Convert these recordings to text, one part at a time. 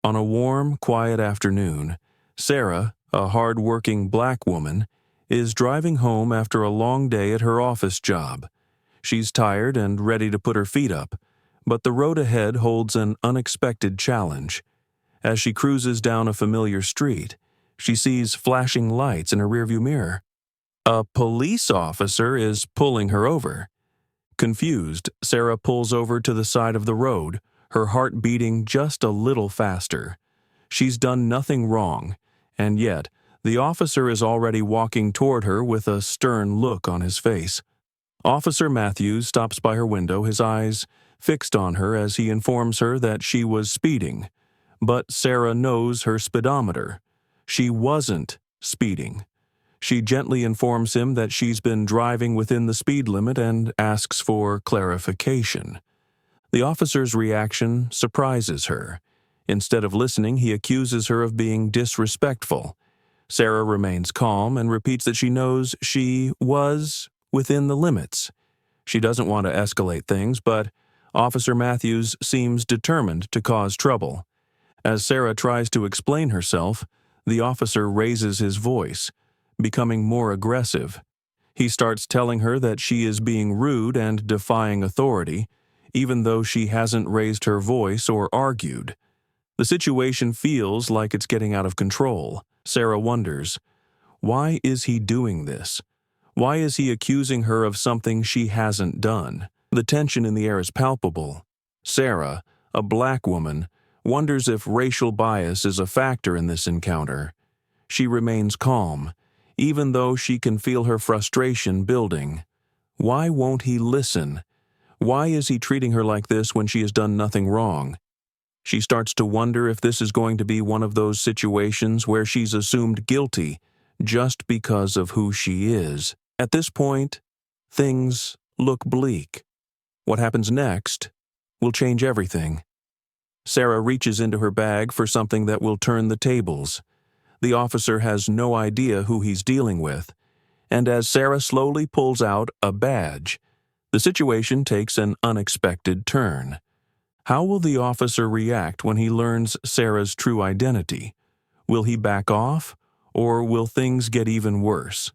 On a warm, quiet afternoon, Sarah, a hard-working black woman, is driving home after a long day at her office job. She's tired and ready to put her feet up, but the road ahead holds an unexpected challenge. As she cruises down a familiar street, she sees flashing lights in her rearview mirror. A police officer is pulling her over. Confused, Sarah pulls over to the side of the road, her heart beating just a little faster. She's done nothing wrong, and yet the officer is already walking toward her with a stern look on his face. Officer Matthews stops by her window, his eyes fixed on her as he informs her that she was speeding. But Sarah knows her speedometer. She wasn't speeding. She gently informs him that she's been driving within the speed limit and asks for clarification. The officer's reaction surprises her. Instead of listening, he accuses her of being disrespectful. Sarah remains calm and repeats that she knows she was within the limits. She doesn't want to escalate things, but Officer Matthews seems determined to cause trouble. As Sarah tries to explain herself, the officer raises his voice, becoming more aggressive. He starts telling her that she is being rude and defying authority, even though she hasn't raised her voice or argued. The situation feels like it's getting out of control. Sarah wonders, why is he doing this? Why is he accusing her of something she hasn't done? The tension in the air is palpable. Sarah, a black woman, wonders if racial bias is a factor in this encounter. She remains calm, even though she can feel her frustration building. Why won't he listen? Why is he treating her like this when she has done nothing wrong? She starts to wonder if this is going to be one of those situations where she's assumed guilty just because of who she is. At this point, things look bleak. What happens next will change everything. Sarah reaches into her bag for something that will turn the tables. The officer has no idea who he's dealing with, and as Sarah slowly pulls out a badge, the situation takes an unexpected turn. How will the officer react when he learns Sarah's true identity? Will he back off, or will things get even worse?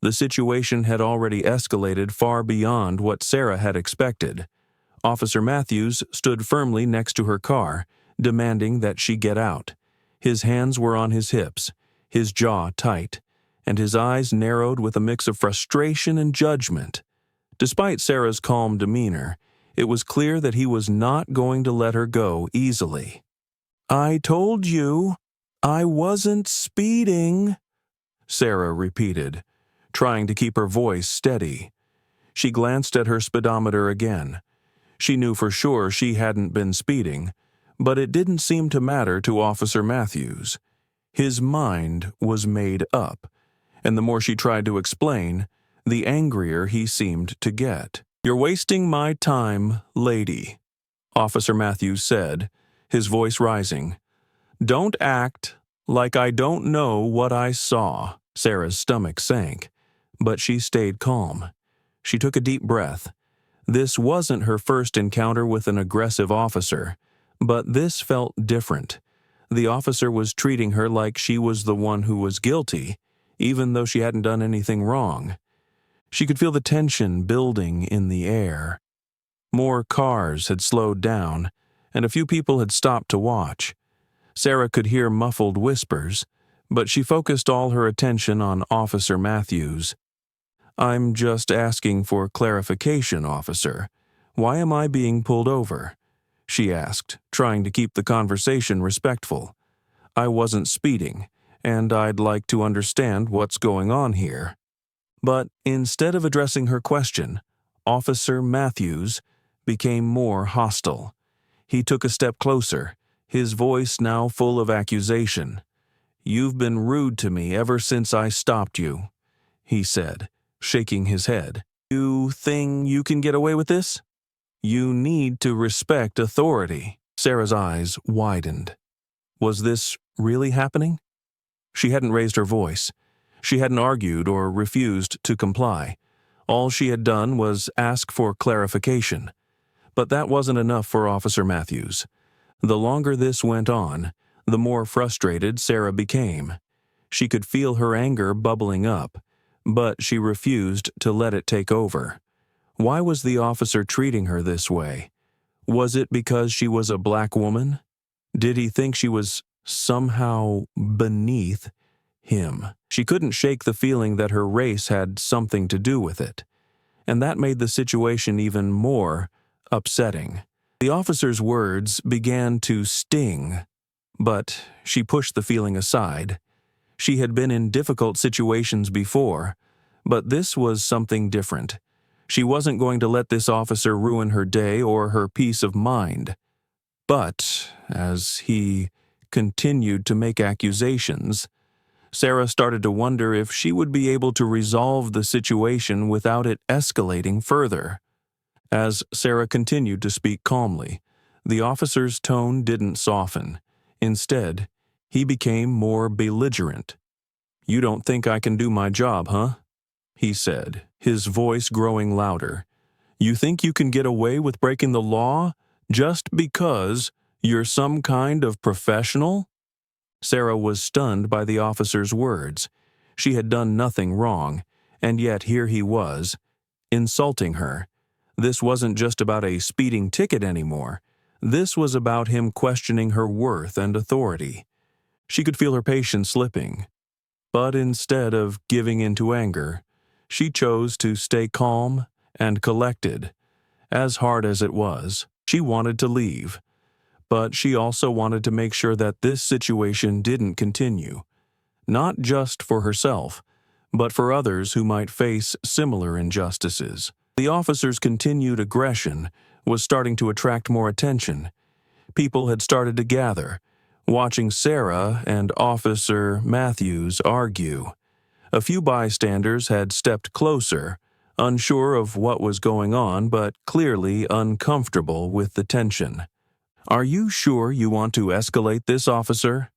The situation had already escalated far beyond what Sarah had expected. Officer Matthews stood firmly next to her car, demanding that she get out. His hands were on his hips, his jaw tight, and his eyes narrowed with a mix of frustration and judgment. Despite Sarah's calm demeanor, it was clear that he was not going to let her go easily. "I told you, I wasn't speeding," Sarah repeated, trying to keep her voice steady. She glanced at her speedometer again. She knew for sure she hadn't been speeding, but it didn't seem to matter to Officer Matthews. His mind was made up, and the more she tried to explain, the angrier he seemed to get. "You're wasting my time, lady," Officer Matthews said, his voice rising. "Don't act like I don't know what I saw." Sarah's stomach sank, but she stayed calm. She took a deep breath. This wasn't her first encounter with an aggressive officer, but this felt different. The officer was treating her like she was the one who was guilty, even though she hadn't done anything wrong. She could feel the tension building in the air. More cars had slowed down, and a few people had stopped to watch. Sarah could hear muffled whispers, but she focused all her attention on Officer Matthews. "I'm just asking for clarification, officer. Why am I being pulled over?" she asked, trying to keep the conversation respectful. "I wasn't speeding, and I'd like to understand what's going on here." But instead of addressing her question, Officer Matthews became more hostile. He took a step closer, his voice now full of accusation. "You've been rude to me ever since I stopped you," he said, shaking his head. "You think you can get away with this? You need to respect authority." Sarah's eyes widened. Was this really happening? She hadn't raised her voice. She hadn't argued or refused to comply. All she had done was ask for clarification. But that wasn't enough for Officer Matthews. The longer this went on, the more frustrated Sarah became. She could feel her anger bubbling up, but she refused to let it take over. Why was the officer treating her this way? Was it because she was a black woman? Did he think she was somehow beneath him? She couldn't shake the feeling that her race had something to do with it, and that made the situation even more upsetting. The officer's words began to sting, but she pushed the feeling aside. She had been in difficult situations before, but this was something different. She wasn't going to let this officer ruin her day or her peace of mind. But as he continued to make accusations, Sarah started to wonder if she would be able to resolve the situation without it escalating further. As Sarah continued to speak calmly, the officer's tone didn't soften. Instead, he became more belligerent. "You don't think I can do my job, huh?" he said, his voice growing louder. "You think you can get away with breaking the law just because you're some kind of professional?" Sarah was stunned by the officer's words. She had done nothing wrong, and yet here he was, insulting her. This wasn't just about a speeding ticket anymore. This was about him questioning her worth and authority. She could feel her patience slipping. But instead of giving in to anger, she chose to stay calm and collected. As hard as it was, she wanted to leave. But she also wanted to make sure that this situation didn't continue. Not just for herself, but for others who might face similar injustices. The officer's continued aggression was starting to attract more attention. People had started to gather, watching Sarah and Officer Matthews argue. A few bystanders had stepped closer, unsure of what was going on but clearly uncomfortable with the tension. "Are you sure you want to escalate this, officer?"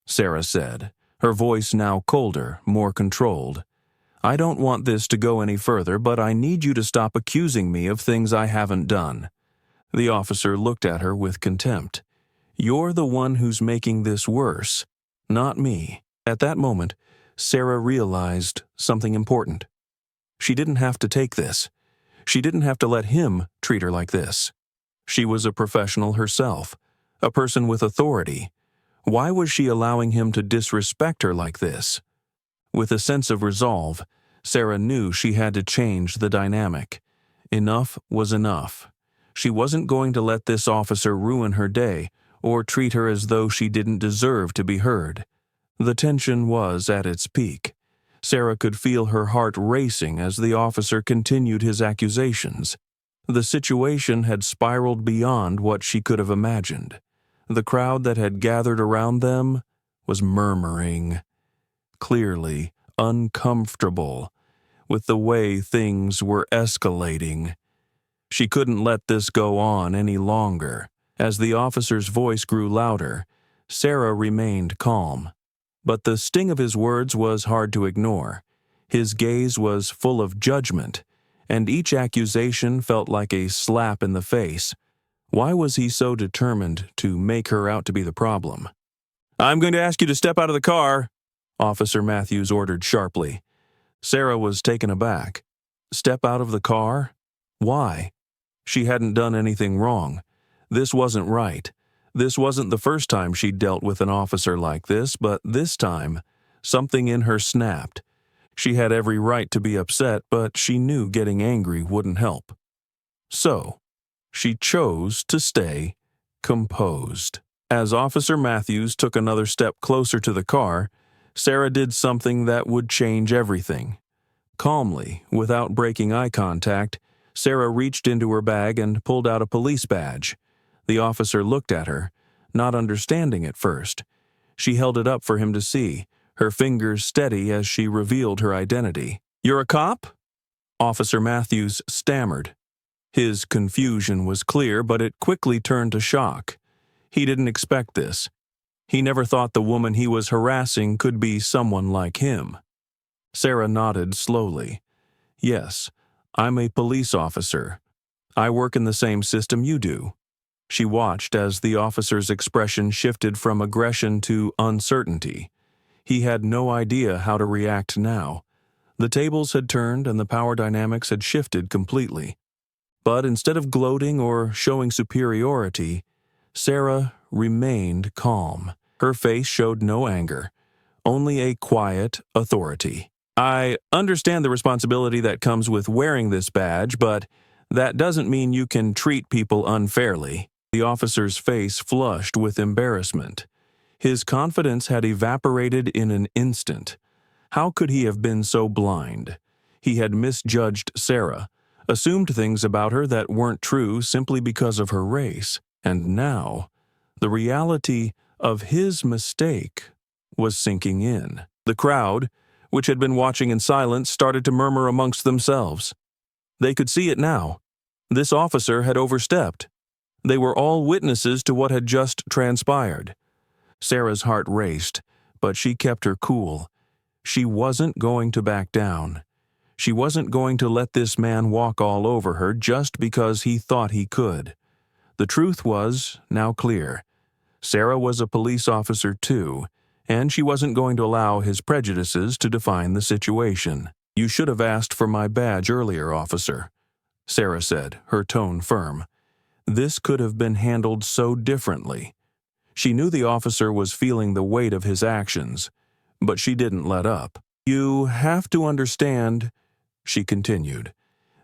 Sarah said, her voice now colder, more controlled. "I don't want this to go any further, but I need you to stop accusing me of things I haven't done." The officer looked at her with contempt. "You're the one who's making this worse, not me." At that moment, Sarah realized something important. She didn't have to take this. She didn't have to let him treat her like this. She was a professional herself, a person with authority. Why was she allowing him to disrespect her like this? With a sense of resolve, Sarah knew she had to change the dynamic. Enough was enough. She wasn't going to let this officer ruin her day or treat her as though she didn't deserve to be heard. The tension was at its peak. Sarah could feel her heart racing as the officer continued his accusations. The situation had spiraled beyond what she could have imagined. The crowd that had gathered around them was murmuring, clearly uncomfortable with the way things were escalating. She couldn't let this go on any longer. As the officer's voice grew louder, Sarah remained calm. But the sting of his words was hard to ignore. His gaze was full of judgment, and each accusation felt like a slap in the face. Why was he so determined to make her out to be the problem? "I'm going to ask you to step out of the car," Officer Matthews ordered sharply. Sarah was taken aback. Step out of the car? Why? She hadn't done anything wrong. This wasn't right. This wasn't the first time she'd dealt with an officer like this, but this time, something in her snapped. She had every right to be upset, but she knew getting angry wouldn't help. So, she chose to stay composed. As Officer Matthews took another step closer to the car, Sarah did something that would change everything. Calmly, without breaking eye contact, Sarah reached into her bag and pulled out a police badge. The officer looked at her, not understanding at first. She held it up for him to see, her fingers steady as she revealed her identity. "You're a cop?" Officer Matthews stammered. His confusion was clear, but it quickly turned to shock. He didn't expect this. He never thought the woman he was harassing could be someone like him. Sarah nodded slowly. "Yes, I'm a police officer. I work in the same system you do." She watched as the officer's expression shifted from aggression to uncertainty. He had no idea how to react now. The tables had turned and the power dynamics had shifted completely. But instead of gloating or showing superiority, Sarah remained calm. Her face showed no anger, only a quiet authority. I understand the responsibility that comes with wearing this badge, but that doesn't mean you can treat people unfairly. The officer's face flushed with embarrassment. His confidence had evaporated in an instant. How could he have been so blind? He had misjudged Sarah, assumed things about her that weren't true simply because of her race, and now, the reality of his mistake was sinking in. The crowd, which had been watching in silence, started to murmur amongst themselves. They could see it now. This officer had overstepped. They were all witnesses to what had just transpired. Sarah's heart raced, but she kept her cool. She wasn't going to back down. She wasn't going to let this man walk all over her just because he thought he could. The truth was now clear. Sarah was a police officer too, and she wasn't going to allow his prejudices to define the situation. "You should have asked for my badge earlier, officer," Sarah said, her tone firm. This could have been handled so differently. She knew the officer was feeling the weight of his actions, but she didn't let up. "You have to understand," she continued,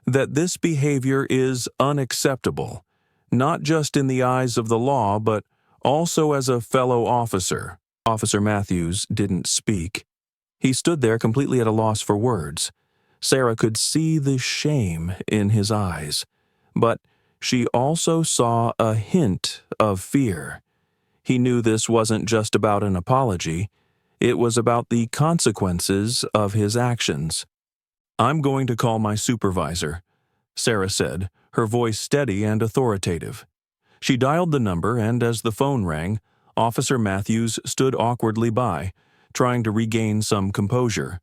"that this behavior is unacceptable, not just in the eyes of the law, but also as a fellow officer." Officer Matthews didn't speak. He stood there completely at a loss for words. Sarah could see the shame in his eyes, but she also saw a hint of fear. He knew this wasn't just about an apology. It was about the consequences of his actions. "I'm going to call my supervisor," Sarah said, her voice steady and authoritative. She dialed the number, and as the phone rang, Officer Matthews stood awkwardly by, trying to regain some composure.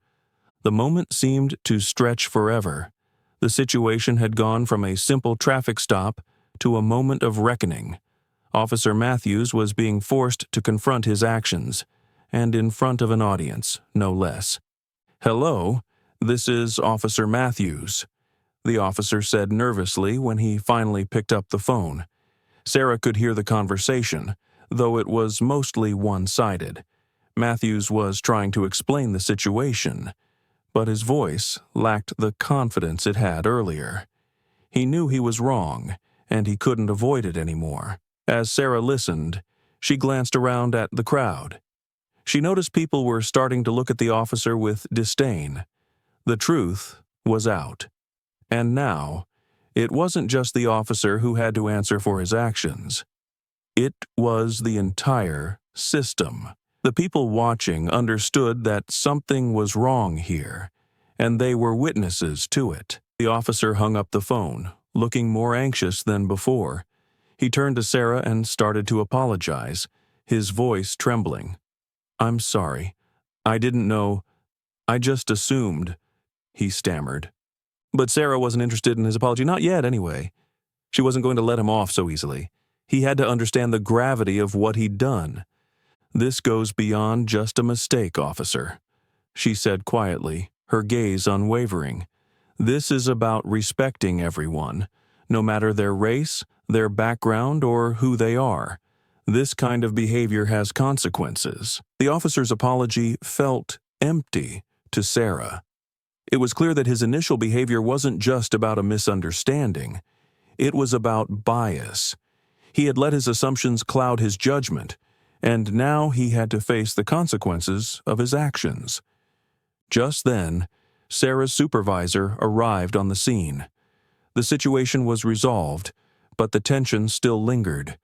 The moment seemed to stretch forever. The situation had gone from a simple traffic stop to a moment of reckoning. Officer Matthews was being forced to confront his actions, and in front of an audience, no less. "Hello, this is Officer Matthews," the officer said nervously when he finally picked up the phone. Sarah could hear the conversation, though it was mostly one-sided. Matthews was trying to explain the situation, but his voice lacked the confidence it had earlier. He knew he was wrong, and he couldn't avoid it anymore. As Sarah listened, she glanced around at the crowd. She noticed people were starting to look at the officer with disdain. The truth was out. And now, it wasn't just the officer who had to answer for his actions. It was the entire system. The people watching understood that something was wrong here, and they were witnesses to it. The officer hung up the phone, looking more anxious than before. He turned to Sarah and started to apologize, his voice trembling. "I'm sorry. I didn't know. I just assumed," he stammered. But Sarah wasn't interested in his apology, not yet anyway. She wasn't going to let him off so easily. He had to understand the gravity of what he'd done. "This goes beyond just a mistake, officer," she said quietly, her gaze unwavering. "This is about respecting everyone, no matter their race, their background, or who they are. This kind of behavior has consequences." The officer's apology felt empty to Sarah. It was clear that his initial behavior wasn't just about a misunderstanding. It was about bias. He had let his assumptions cloud his judgment, and now he had to face the consequences of his actions. Just then, Sarah's supervisor arrived on the scene. The situation was resolved, but the tension still lingered.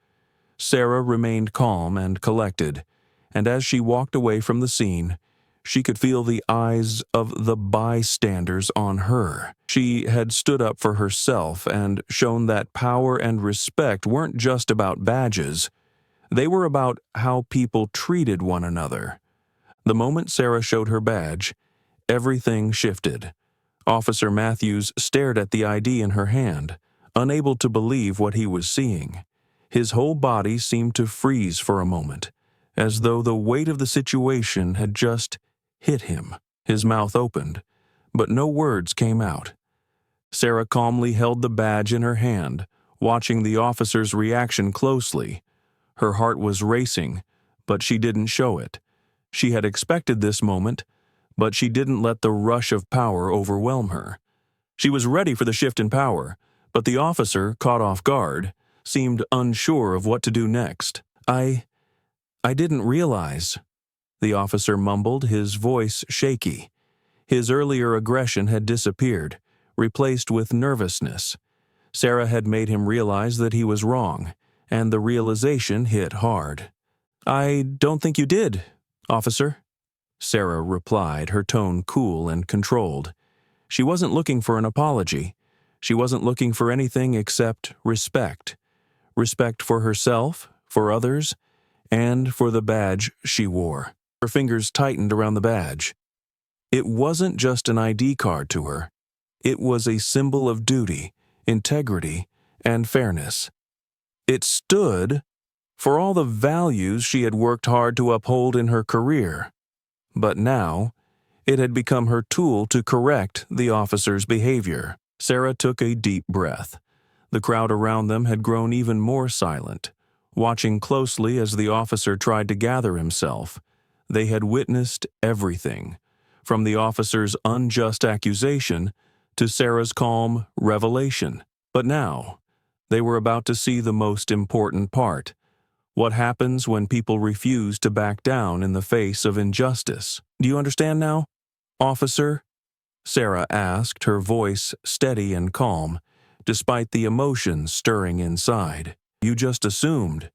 Sarah remained calm and collected, and as she walked away from the scene, she could feel the eyes of the bystanders on her. She had stood up for herself and shown that power and respect weren't just about badges. They were about how people treated one another. The moment Sarah showed her badge, everything shifted. Officer Matthews stared at the ID in her hand, unable to believe what he was seeing. His whole body seemed to freeze for a moment, as though the weight of the situation had just hit him. His mouth opened, but no words came out. Sarah calmly held the badge in her hand, watching the officer's reaction closely. Her heart was racing, but she didn't show it. She had expected this moment, but she didn't let the rush of power overwhelm her. She was ready for the shift in power, but the officer, caught off guard, seemed unsure of what to do next. I didn't realize," the officer mumbled, his voice shaky. His earlier aggression had disappeared, replaced with nervousness. Sarah had made him realize that he was wrong, and the realization hit hard. "I don't think you did, officer," Sarah replied, her tone cool and controlled. She wasn't looking for an apology. She wasn't looking for anything except respect. Respect for herself, for others, and for the badge she wore. Her fingers tightened around the badge. It wasn't just an ID card to her. It was a symbol of duty, integrity, and fairness. It stood for all the values she had worked hard to uphold in her career. But now, it had become her tool to correct the officer's behavior. Sarah took a deep breath. The crowd around them had grown even more silent, watching closely as the officer tried to gather himself. They had witnessed everything, from the officer's unjust accusation to Sarah's calm revelation. But now, they were about to see the most important part: what happens when people refuse to back down in the face of injustice. "Do you understand now, officer?" Sarah asked, her voice steady and calm, despite the emotions stirring inside. "You just assumed.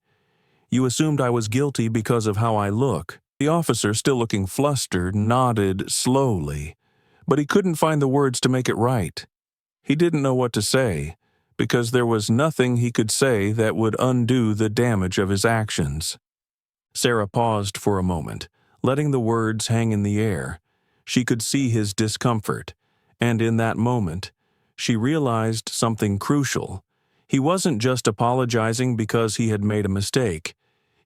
You assumed I was guilty because of how I look." The officer, still looking flustered, nodded slowly, but he couldn't find the words to make it right. He didn't know what to say, because there was nothing he could say that would undo the damage of his actions. Sarah paused for a moment, letting the words hang in the air. She could see his discomfort, and in that moment, she realized something crucial. He wasn't just apologizing because he had made a mistake.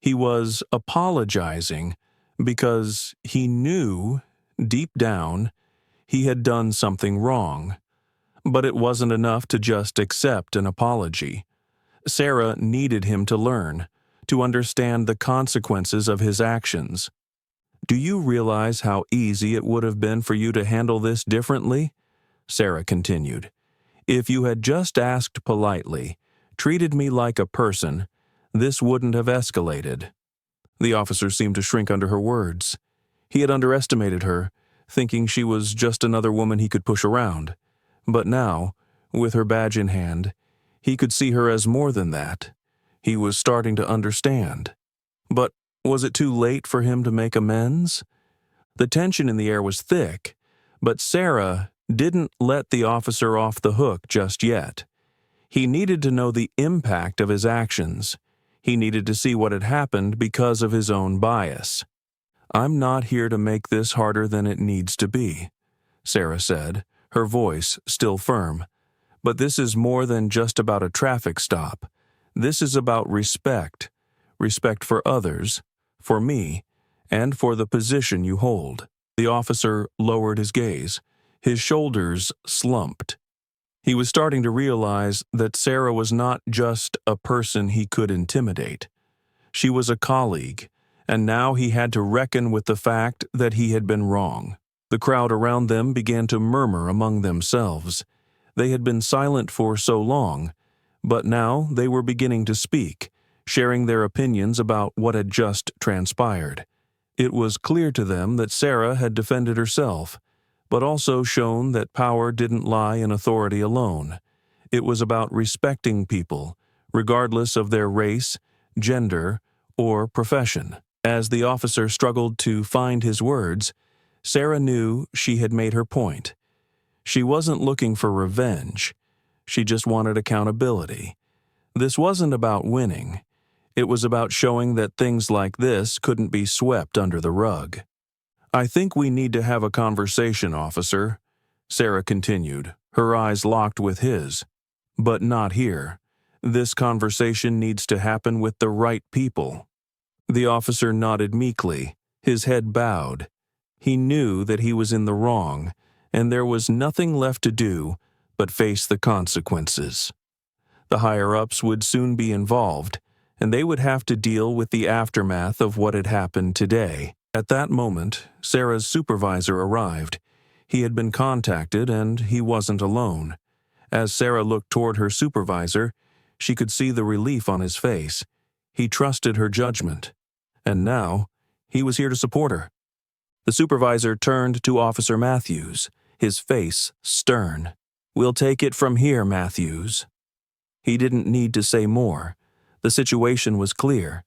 He was apologizing because he knew, deep down, he had done something wrong. But it wasn't enough to just accept an apology. Sarah needed him to learn, to understand the consequences of his actions. "Do you realize how easy it would have been for you to handle this differently?" Sarah continued. "If you had just asked politely, treated me like a person, this wouldn't have escalated." The officer seemed to shrink under her words. He had underestimated her, thinking she was just another woman he could push around. But now, with her badge in hand, he could see her as more than that. He was starting to understand. But was it too late for him to make amends? The tension in the air was thick, but Sarah didn't let the officer off the hook just yet. He needed to know the impact of his actions. He needed to see what had happened because of his own bias. "I'm not here to make this harder than it needs to be," Sarah said, her voice still firm. "But this is more than just about a traffic stop. This is about respect. Respect for others, for me, and for the position you hold." The officer lowered his gaze. His shoulders slumped. He was starting to realize that Sarah was not just a person he could intimidate. She was a colleague, and now he had to reckon with the fact that he had been wrong. The crowd around them began to murmur among themselves. They had been silent for so long, but now they were beginning to speak, sharing their opinions about what had just transpired. It was clear to them that Sarah had defended herself, but also shown that power didn't lie in authority alone. It was about respecting people, regardless of their race, gender, or profession. As the officer struggled to find his words, Sarah knew she had made her point. She wasn't looking for revenge. She just wanted accountability. This wasn't about winning. It was about showing that things like this couldn't be swept under the rug. "I think we need to have a conversation, officer," Sarah continued, her eyes locked with his. "But not here. This conversation needs to happen with the right people." The officer nodded meekly, his head bowed. He knew that he was in the wrong, and there was nothing left to do but face the consequences. The higher-ups would soon be involved, and they would have to deal with the aftermath of what had happened today. At that moment, Sarah's supervisor arrived. He had been contacted, and he wasn't alone. As Sarah looked toward her supervisor, she could see the relief on his face. He trusted her judgment, and now he was here to support her. The supervisor turned to Officer Matthews, his face stern. "We'll take it from here, Matthews." He didn't need to say more. The situation was clear.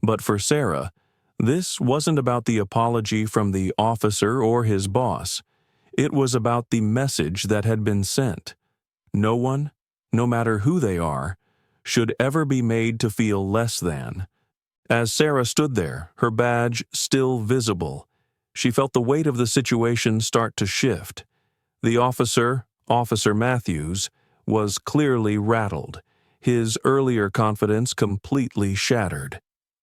But for Sarah, this wasn't about the apology from the officer or his boss. It was about the message that had been sent. No one, no matter who they are, should ever be made to feel less than. As Sarah stood there, her badge still visible, she felt the weight of the situation start to shift. The officer, Officer Matthews, was clearly rattled, his earlier confidence completely shattered.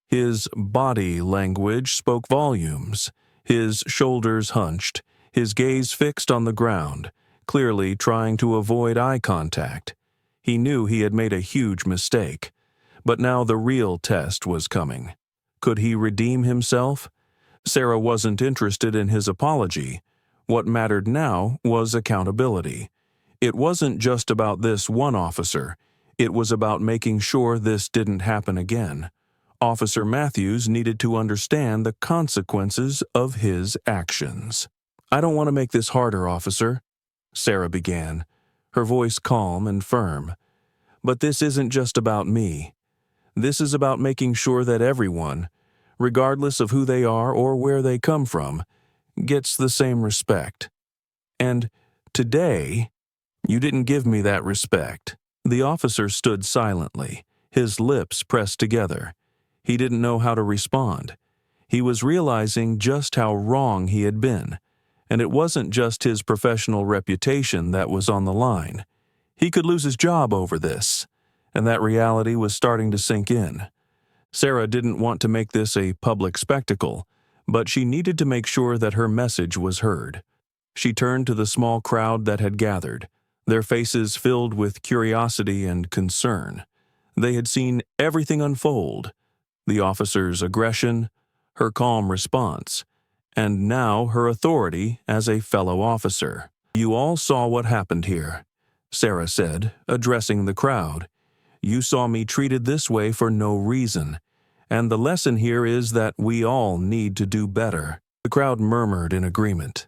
His body language spoke volumes, his shoulders hunched, his gaze fixed on the ground, clearly trying to avoid eye contact. He knew he had made a huge mistake, but now the real test was coming. Could he redeem himself? Sarah wasn't interested in his apology. What mattered now was accountability. It wasn't just about this one officer. It was about making sure this didn't happen again. Officer Matthews needed to understand the consequences of his actions. "I don't want to make this harder, officer," Sarah began, her voice calm and firm. "But this isn't just about me. This is about making sure that everyone, regardless of who they are or where they come from, gets the same respect. And today, you didn't give me that respect." The officer stood silently, his lips pressed together. He didn't know how to respond. He was realizing just how wrong he had been, and it wasn't just his professional reputation that was on the line. He could lose his job over this, and that reality was starting to sink in. Sarah didn't want to make this a public spectacle, but she needed to make sure that her message was heard. She turned to the small crowd that had gathered, their faces filled with curiosity and concern. They had seen everything unfold, the officer's aggression, her calm response, and now her authority as a fellow officer. "You all saw what happened here," Sarah said, addressing the crowd. "You saw me treated this way for no reason, and the lesson here is that we all need to do better." The crowd murmured in agreement.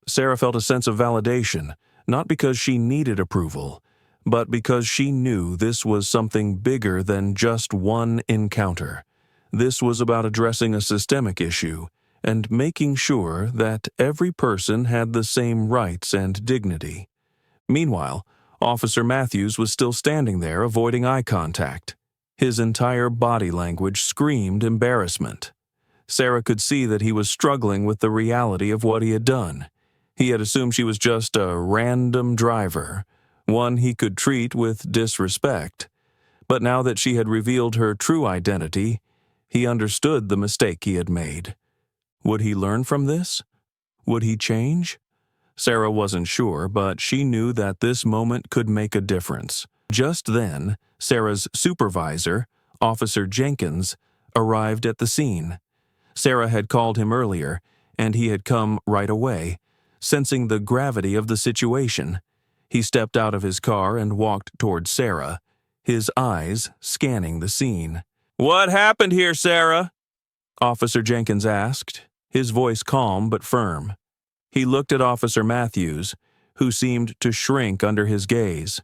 Sarah felt a sense of validation, not because she needed approval, but because she knew this was something bigger than just one encounter. This was about addressing a systemic issue and making sure that every person had the same rights and dignity. Meanwhile, Officer Matthews was still standing there, avoiding eye contact. His entire body language screamed embarrassment. Sarah could see that he was struggling with the reality of what he had done. He had assumed she was just a random driver, one he could treat with disrespect. But now that she had revealed her true identity, he understood the mistake he had made. Would he learn from this? Would he change? Sarah wasn't sure, but she knew that this moment could make a difference. Just then, Sarah's supervisor, Officer Jenkins, arrived at the scene. Sarah had called him earlier, and he had come right away. Sensing the gravity of the situation, he stepped out of his car and walked toward Sarah, his eyes scanning the scene. "What happened here, Sarah?" Officer Jenkins asked, his voice calm but firm. He looked at Officer Matthews, who seemed to shrink under his gaze.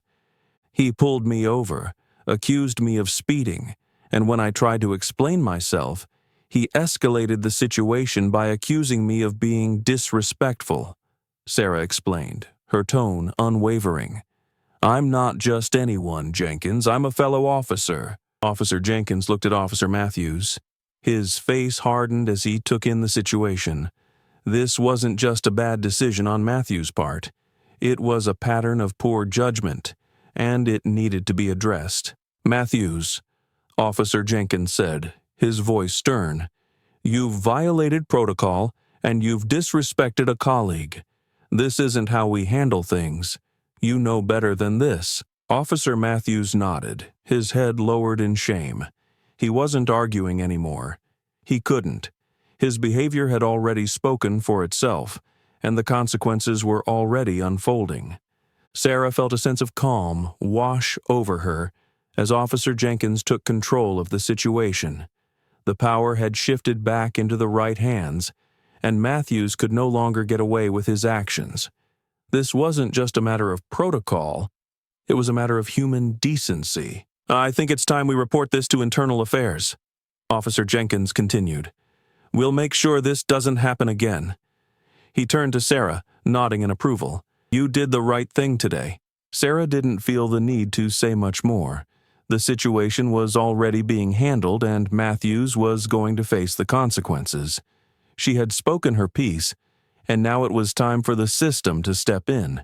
"He pulled me over, accused me of speeding, and when I tried to explain myself, he escalated the situation by accusing me of being disrespectful," Sarah explained, her tone unwavering. "I'm not just anyone, Jenkins. I'm a fellow officer." Officer Jenkins looked at Officer Matthews. His face hardened as he took in the situation. This wasn't just a bad decision on Matthews' part. It was a pattern of poor judgment, and it needed to be addressed. "Matthews," Officer Jenkins said, his voice stern, "you've violated protocol and you've disrespected a colleague. This isn't how we handle things. You know better than this." Officer Matthews nodded, his head lowered in shame. He wasn't arguing anymore. He couldn't. His behavior had already spoken for itself, and the consequences were already unfolding. Sarah felt a sense of calm wash over her as Officer Jenkins took control of the situation. The power had shifted back into the right hands, and Matthews could no longer get away with his actions. This wasn't just a matter of protocol, it was a matter of human decency. "I think it's time we report this to Internal Affairs," Officer Jenkins continued. "We'll make sure this doesn't happen again." He turned to Sarah, nodding in approval. "You did the right thing today." Sarah didn't feel the need to say much more. The situation was already being handled, and Matthews was going to face the consequences. She had spoken her piece, and now it was time for the system to step in.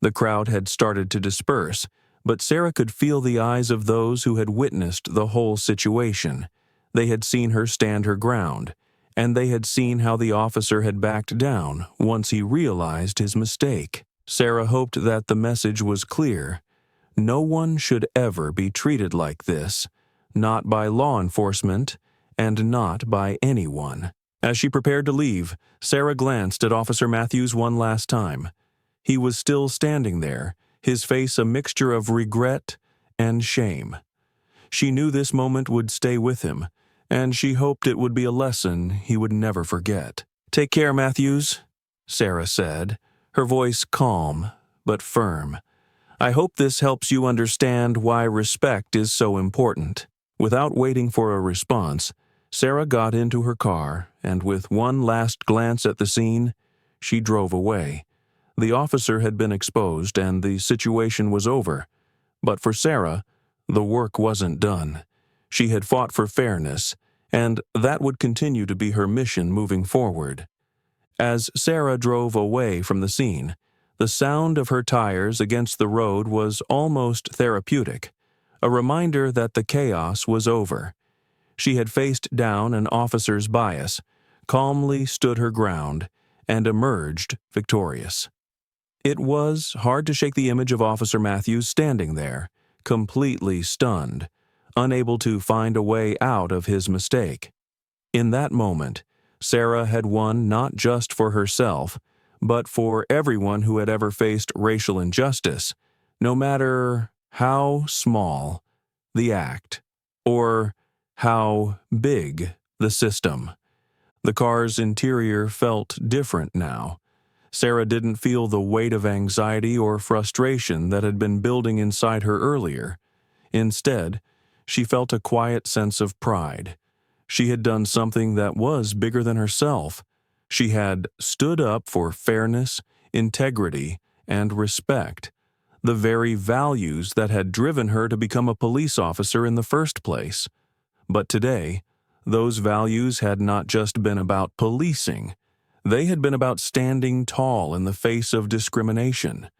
The crowd had started to disperse, but Sarah could feel the eyes of those who had witnessed the whole situation. They had seen her stand her ground, and they had seen how the officer had backed down once he realized his mistake. Sarah hoped that the message was clear. No one should ever be treated like this, not by law enforcement, and not by anyone. As she prepared to leave, Sarah glanced at Officer Matthews one last time. He was still standing there, his face a mixture of regret and shame. She knew this moment would stay with him, and she hoped it would be a lesson he would never forget. "Take care, Matthews," Sarah said, her voice calm but firm. "I hope this helps you understand why respect is so important." Without waiting for a response, Sarah got into her car, and with one last glance at the scene, she drove away. The officer had been exposed, and the situation was over. But for Sarah, the work wasn't done. She had fought for fairness, and that would continue to be her mission moving forward. As Sarah drove away from the scene, the sound of her tires against the road was almost therapeutic, a reminder that the chaos was over. She had faced down an officer's bias, calmly stood her ground, and emerged victorious. It was hard to shake the image of Officer Matthews standing there, completely stunned, unable to find a way out of his mistake. In that moment, Sarah had won not just for herself, but for everyone who had ever faced racial injustice, no matter how small the act, or how big the system. The car's interior felt different now. Sarah didn't feel the weight of anxiety or frustration that had been building inside her earlier. Instead, she felt a quiet sense of pride. She had done something that was bigger than herself. She had stood up for fairness, integrity, and respect, the very values that had driven her to become a police officer in the first place. But today, those values had not just been about policing. They had been about standing tall in the face of discrimination.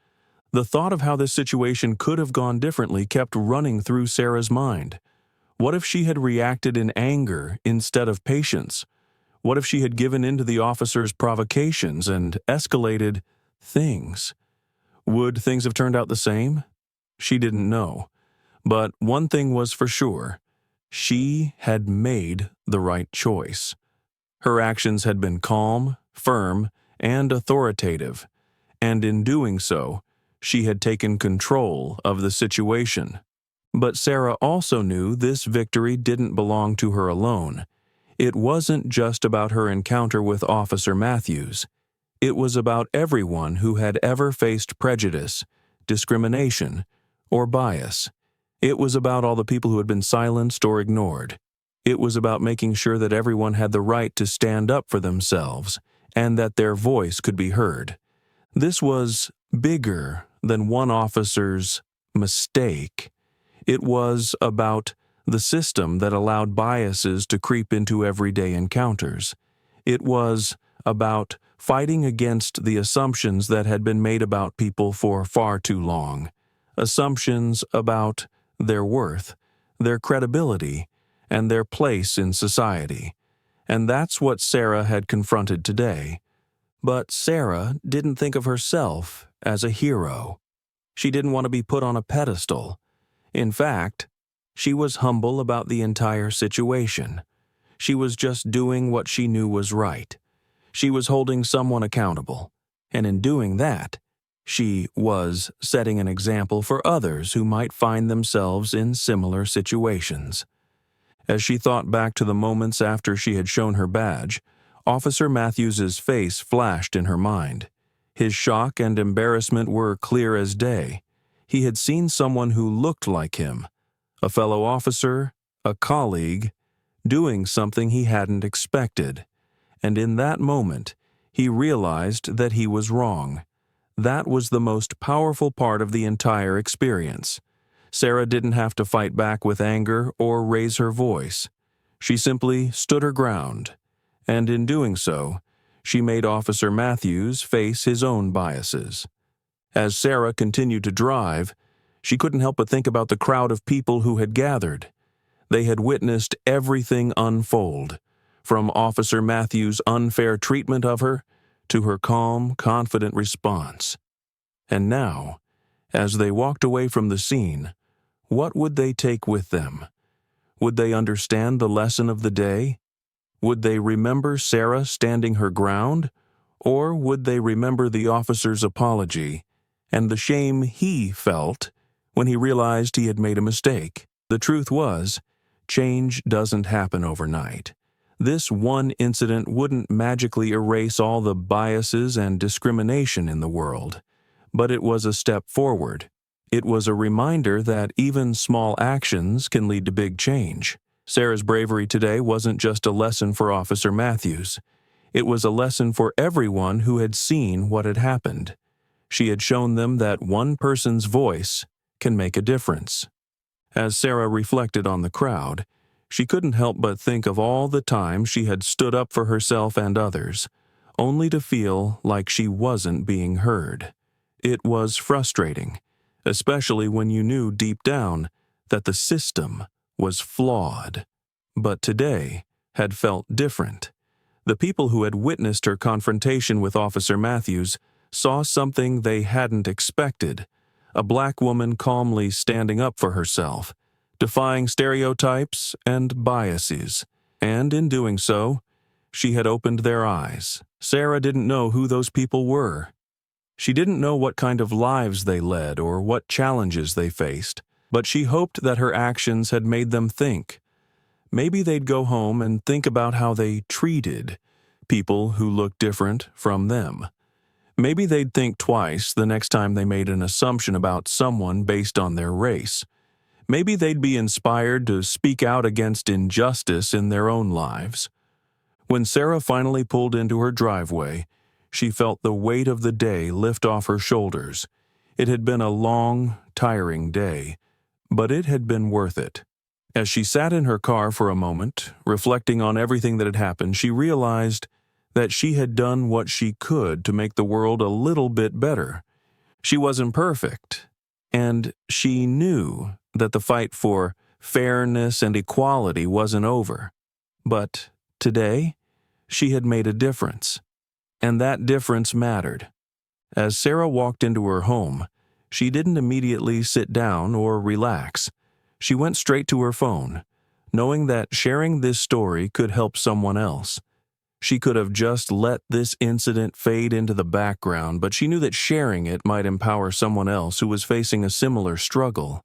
The thought of how this situation could have gone differently kept running through Sarah's mind. What if she had reacted in anger instead of patience? What if she had given in to the officer's provocations and escalated things? Would things have turned out the same? She didn't know. But one thing was for sure. She had made the right choice. Her actions had been calm, firm, and authoritative, and in doing so, she had taken control of the situation. But Sarah also knew this victory didn't belong to her alone. It wasn't just about her encounter with Officer Matthews. It was about everyone who had ever faced prejudice, discrimination, or bias. It was about all the people who had been silenced or ignored. It was about making sure that everyone had the right to stand up for themselves and that their voice could be heard. This was bigger than one officer's mistake. It was about the system that allowed biases to creep into everyday encounters. It was about fighting against the assumptions that had been made about people for far too long. Assumptions about their worth, their credibility, and their place in society. And that's what Sarah had confronted today. But Sarah didn't think of herself as a hero. She didn't want to be put on a pedestal. In fact, she was humble about the entire situation. She was just doing what she knew was right. She was holding someone accountable. And in doing that, she was setting an example for others who might find themselves in similar situations. As she thought back to the moments after she had shown her badge, Officer Matthews's face flashed in her mind. His shock and embarrassment were clear as day. He had seen someone who looked like him, a fellow officer, a colleague, doing something he hadn't expected. And in that moment, he realized that he was wrong. That was the most powerful part of the entire experience. Sarah didn't have to fight back with anger or raise her voice. She simply stood her ground, and in doing so, she made Officer Matthews face his own biases. As Sarah continued to drive, she couldn't help but think about the crowd of people who had gathered. They had witnessed everything unfold, from Officer Matthews' unfair treatment of her to her calm, confident response. And now, as they walked away from the scene, what would they take with them? Would they understand the lesson of the day? Would they remember Sarah standing her ground? Or would they remember the officer's apology and the shame he felt when he realized he had made a mistake? The truth was, change doesn't happen overnight. This one incident wouldn't magically erase all the biases and discrimination in the world, but it was a step forward. It was a reminder that even small actions can lead to big change. Sarah's bravery today wasn't just a lesson for Officer Matthews. It was a lesson for everyone who had seen what had happened. She had shown them that one person's voice can make a difference. As Sarah reflected on the crowd, she couldn't help but think of all the times she had stood up for herself and others, only to feel like she wasn't being heard. It was frustrating, especially when you knew deep down that the system was flawed. But today had felt different. The people who had witnessed her confrontation with Officer Matthews saw something they hadn't expected: a black woman calmly standing up for herself, defying stereotypes and biases. And in doing so, she had opened their eyes. Sarah didn't know who those people were. She didn't know what kind of lives they led or what challenges they faced, but she hoped that her actions had made them think. Maybe they'd go home and think about how they treated people who looked different from them. Maybe they'd think twice the next time they made an assumption about someone based on their race. Maybe they'd be inspired to speak out against injustice in their own lives. When Sarah finally pulled into her driveway, she felt the weight of the day lift off her shoulders. It had been a long, tiring day, but it had been worth it. As she sat in her car for a moment, reflecting on everything that had happened, she realized that she had done what she could to make the world a little bit better. She wasn't perfect, and she knew that the fight for fairness and equality wasn't over. But today, she had made a difference, and that difference mattered. As Sarah walked into her home, she didn't immediately sit down or relax. She went straight to her phone, knowing that sharing this story could help someone else. She could have just let this incident fade into the background, but she knew that sharing it might empower someone else who was facing a similar struggle.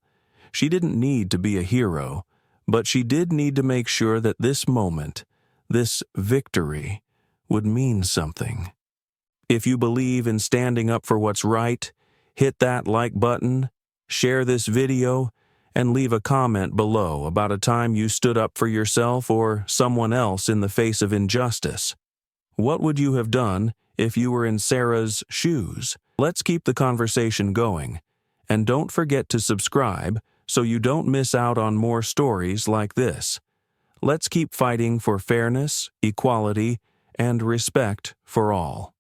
She didn't need to be a hero, but she did need to make sure that this moment, this victory, would mean something. If you believe in standing up for what's right, hit that like button, share this video, and leave a comment below about a time you stood up for yourself or someone else in the face of injustice. What would you have done if you were in Sarah's shoes? Let's keep the conversation going. And don't forget to subscribe so you don't miss out on more stories like this. Let's keep fighting for fairness, equality, and respect for all.